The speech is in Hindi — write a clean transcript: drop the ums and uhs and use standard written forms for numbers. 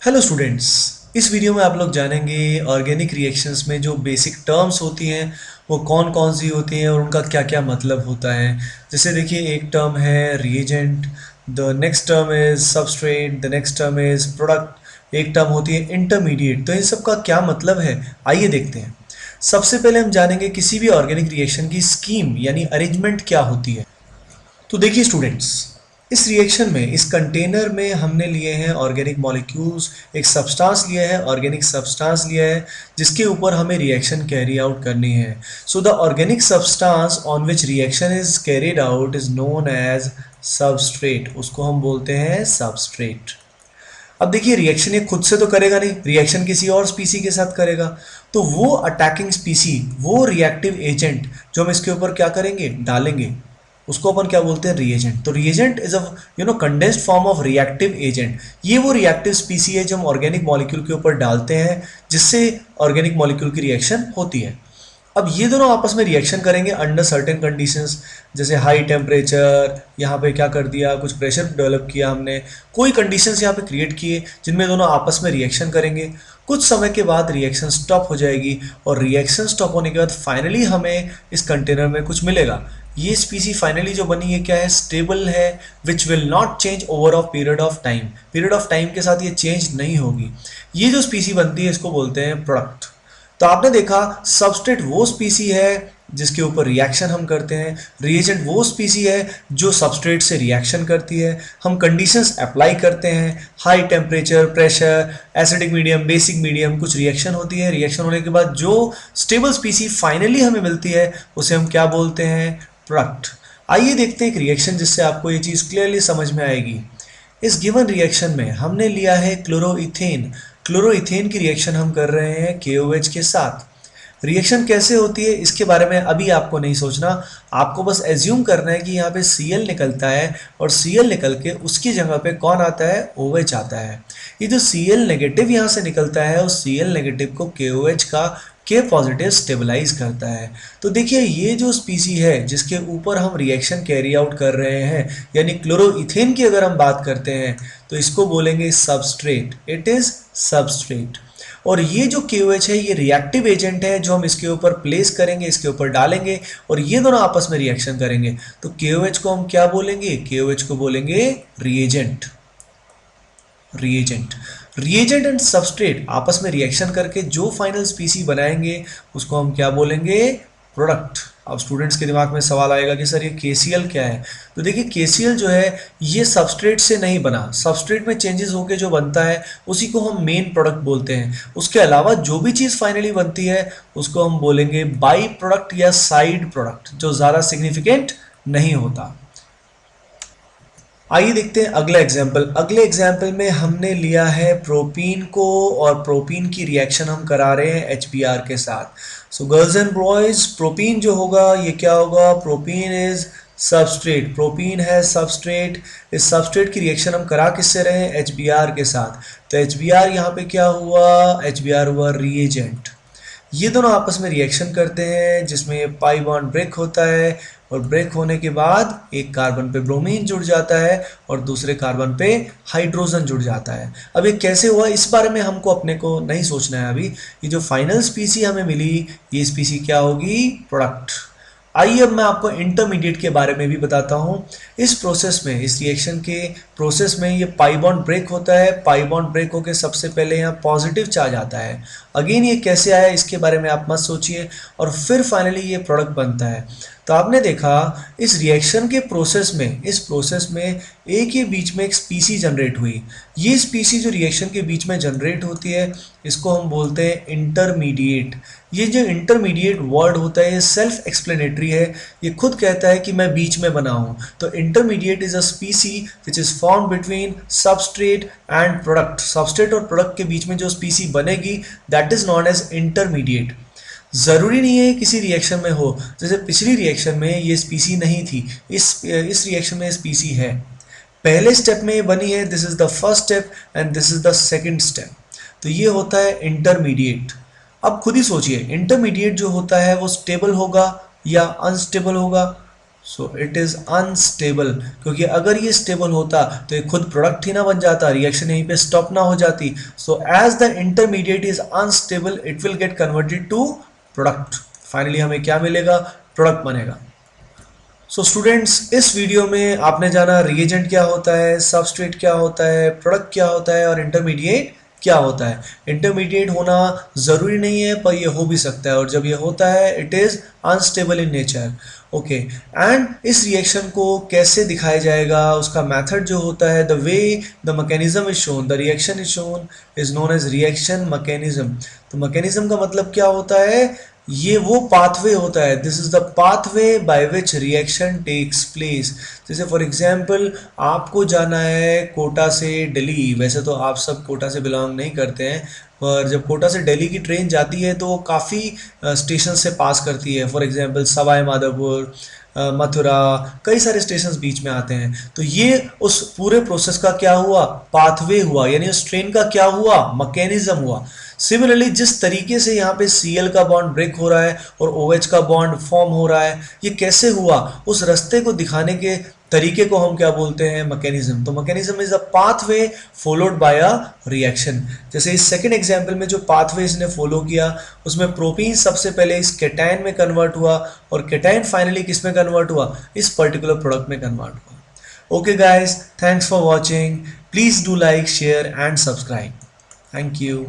Hello students. इस वीडियो में आप लोग जानेंगे ऑर्गेनिक रिएक्शंस में जो बेसिक टर्म्स होती हैं वो कौन कौन सी होती हैं और उनका क्या क्या मतलब होता है। जैसे देखिए, एक टर्म है reagent, the next term is substrate, the next term is product, एक टर्म होती है इंटरमीडिएट। तो इन सब का क्या मतलब है, आइए देखते हैं। सबसे पहले हम जानेंगे किसी भी ऑर्गेनिक रिएक्शन की स्कीम यानी अरेंजमेंट क्या होती है। तो देखिए स्टूडेंट्स, इस रिएक्शन में, इस कंटेनर में हमने लिए हैं ऑर्गेनिक मॉलिक्यूल्स, एक सब्सटेंस लिया है, ऑर्गेनिक सब्सटेंस लिया है जिसके ऊपर हमें रिएक्शन कैरी आउट करनी है। So the organic substance on which reaction is carried out is known as substrate. उसको हम बोलते हैं सबस्ट्रेट। अब देखिए, रिएक्शन ये खुद से तो करेगा नहीं, रिएक्शन किसी और स्पीसी के साथ करेगा। तो वो अटैकिंग स्पीसी, वो रिएक्टिव एजेंट जो हम इसके ऊपर क्या करेंगे, डालेंगे, उसको अपन क्या बोलते हैं, रिएजेंट। तो reagent is a condensed form of reactive agent. ये वो रिएक्टिव स्पीसी है जो हम ऑर्गेनिक मॉलिक्यूल के ऊपर डालते हैं जिससे ऑर्गेनिक मॉलिक्यूल की रिएक्शन होती है। अब ये दोनों आपस में रिएक्शन करेंगे अंडर सर्टेन कंडीशंस, जैसे हाई टेम्परेचर, यहाँ पे क्या कर दिया, कुछ प्रेशर डेवलप किया हमने, कोई कंडीशंस यहाँ पे क्रिएट किए जिनमें दोनों आपस में रिएक्शन करेंगे। कुछ समय के बाद रिएक्शन स्टॉप हो जाएगी और रिएक्शन स्टॉप होने के बाद फाइनली हमें इस कंटेनर में कुछ मिलेगा। ये स्पीसी फाइनली जो बनी है क्या है, स्टेबल है, which will not change over of period of time. Period of time के साथ ये चेंज नहीं होगी। ये जो स्पीसी बनती है इसको बोलते हैं प्रोडक्ट। तो आपने देखा, सबस्ट्रेट वो स्पीसी है जिसके ऊपर रिएक्शन हम करते हैं, रिएजेंट वो स्पीसी है जो सबस्ट्रेट से रिएक्शन करती है। हम कंडीशंस अप्लाई करते हैं, high temperature, pressure, acidic medium, basic medium, कुछ रिएक्शन होती है। रिएक्शन होने के बाद जो स्टेबल स्पीसी फाइनली हमें मिलती है उसे हम क्या बोलते हैं, प्रोडक्ट। आइए देखते हैं एक रिएक्शन जिससे आपको ये चीज़ क्लियरली समझ में आएगी। इस गिवन रिएक्शन में हमने लिया है क्लोरोइथेन। क्लोरोइथेन की रिएक्शन हम कर रहे हैं KOH के साथ। रिएक्शन कैसे होती है इसके बारे में अभी आपको नहीं सोचना, आपको बस एज्यूम करना है कि यहाँ पे Cl निकलता है और Cl निकल के उसकी जगह पे कौन आता है, OH आता है। ये जो Cl नेगेटिव यहाँ से निकलता है उस Cl नेगेटिव को KOH का K पॉजिटिव स्टेबलाइज करता है। तो देखिए, ये जो स्पीसी है जिसके ऊपर हम रिएक्शन कैरी आउट कर रहे हैं, यानी क्लोरोइथेन की अगर हम बात करते हैं तो इसको बोलेंगे सबस्ट्रेट। It is substrate. और ये जो KOH है ये रिएक्टिव एजेंट है जो हम इसके ऊपर प्लेस करेंगे, इसके ऊपर डालेंगे और ये दोनों आपस में रिएक्शन करेंगे। तो KOH को हम क्या बोलेंगे, KOH को बोलेंगे reagent. Reagent reagent and substrate आपस में रिएक्शन करके जो फाइनल स्पीसी बनाएंगे उसको हम क्या बोलेंगे, प्रोडक्ट। अब स्टूडेंट्स के दिमाग में सवाल आएगा कि सर ये KCl क्या है। तो देखिए, KCl जो है ये सबस्ट्रेट से नहीं बना, सबस्ट्रेट में चेंजेस होके जो बनता है उसी को हम मेन प्रोडक्ट बोलते हैं। उसके अलावा जो भी चीज़ फाइनली बनती है उसको हम बोलेंगे बाई प्रोडक्ट या साइड प्रोडक्ट, जो ज़्यादा सिग्निफिकेंट नहीं होता। आइए देखते हैं अगला एग्जाम्पल। अगले एग्जाम्पल में हमने लिया है प्रोपीन को और प्रोपीन की रिएक्शन हम करा रहे हैं HBr के साथ। So girls and boys, propene जो होगा ये क्या होगा, प्रोपीन इज सबस्ट्रेट। प्रोपीन है सबस्ट्रेट। इस सबस्ट्रेट की रिएक्शन हम करा किससे रहे हैं, HBr के साथ। तो HBr यहाँ पे क्या हुआ, HBr हुआ रिएजेंट। ये दोनों आपस में रिएक्शन करते हैं जिसमें पाई बॉन्ड ब्रेक होता है और ब्रेक होने के बाद एक कार्बन पे ब्रोमीन जुड़ जाता है और दूसरे कार्बन पे हाइड्रोजन जुड़ जाता है। अब ये कैसे हुआ इस बारे में हमको अपने को नहीं सोचना है अभी। ये जो फाइनल स्पीसी हमें मिली ये स्पीसी क्या होगी, प्रोडक्ट। आइए अब मैं आपको इंटरमीडिएट के बारे में भी बताता हूँ। इस प्रोसेस में, इस रिएक्शन के प्रोसेस में ये पाई बॉन्ड ब्रेक होता है। पाई बॉन्ड ब्रेक होकर सबसे पहले यहाँ पॉजिटिव चार्ज आता है। अगेन ये कैसे आया इसके बारे में आप मत सोचिए और फिर फाइनली ये प्रोडक्ट बनता है। तो आपने देखा इस रिएक्शन के प्रोसेस में, इस प्रोसेस में ए के बीच में एक स्पीसी जनरेट हुई। ये स्पीसी जो रिएक्शन के बीच में जनरेट होती है इसको हम बोलते हैं इंटरमीडिएट। ये जो इंटरमीडिएट वर्ड होता है ये सेल्फ एक्सप्लेनेटरी है, ये खुद कहता है कि मैं बीच में बना हूँ। तो intermediate is a species which is form between substrate and product. Substrate और प्रोडक्ट के बीच में जो स्पीसी बनेगी that is known as intermediate. ज़रूरी नहीं है किसी रिएक्शन में हो, जैसे पिछली रिएक्शन में ये स्पीसी नहीं थी, इस रिएक्शन में स्पीसी है। पहले स्टेप में ये बनी है, this is the first step and this is the second step. तो ये होता है इंटरमीडिएट। अब खुद ही सोचिए, इंटरमीडिएट जो होता है वो स्टेबल होगा या अनस्टेबल होगा। सो इट इज़ अनस्टेबल, क्योंकि अगर ये स्टेबल होता तो ये खुद प्रोडक्ट ही ना बन जाता, रिएक्शन यहीं पे स्टॉप ना हो जाती। So as the intermediate is unstable it will get converted to product, finally हमें क्या मिलेगा, प्रोडक्ट बनेगा। सो स्टूडेंट्स, इस वीडियो में आपने जाना रिएजेंट क्या होता है, सबस्ट्रेट क्या होता है, प्रोडक्ट क्या होता है और इंटरमीडिएट क्या होता है। इंटरमीडिएट होना ज़रूरी नहीं है पर ये हो भी सकता है, और जब ये होता है it is unstable in nature. Okay, and इस रिएक्शन को कैसे दिखाया जाएगा, उसका मेथड जो होता है, the way the mechanism is shown, the reaction is shown is known as reaction mechanism. तो मैकेनिज्म का मतलब क्या होता है, ये वो पाथवे होता है, this is the pathway by which reaction takes place. जैसे फॉर एग्जांपल आपको जाना है कोटा से दिल्ली, वैसे तो आप सब कोटा से बिलोंग नहीं करते हैं, पर जब कोटा से दिल्ली की ट्रेन जाती है तो वो काफ़ी स्टेशन से पास करती है, फॉर एग्जांपल सवाई माधोपुर, मथुरा, कई सारे स्टेशन बीच में आते हैं। तो ये उस पूरे प्रोसेस का क्या हुआ, पाथवे हुआ, यानी उस ट्रेन का क्या हुआ, मैकेनिज्म हुआ। सिमिलरली जिस तरीके से यहाँ पे Cl का बॉन्ड ब्रेक हो रहा है और OH का बॉन्ड फॉर्म हो रहा है, ये कैसे हुआ, उस रास्ते को दिखाने के तरीके को हम क्या बोलते हैं, मैकेनिज्म। तो mechanism is a pathway followed by a reaction. जैसे इस सेकंड एग्जांपल में जो पाथवे इसने फॉलो किया, उसमें प्रोपीन सबसे पहले इस केटाइन में कन्वर्ट हुआ और केटाइन फाइनली किस में कन्वर्ट हुआ, इस पर्टिकुलर प्रोडक्ट में कन्वर्ट हुआ। Okay guys, thanks for watching, please do like, share and subscribe. Thank you.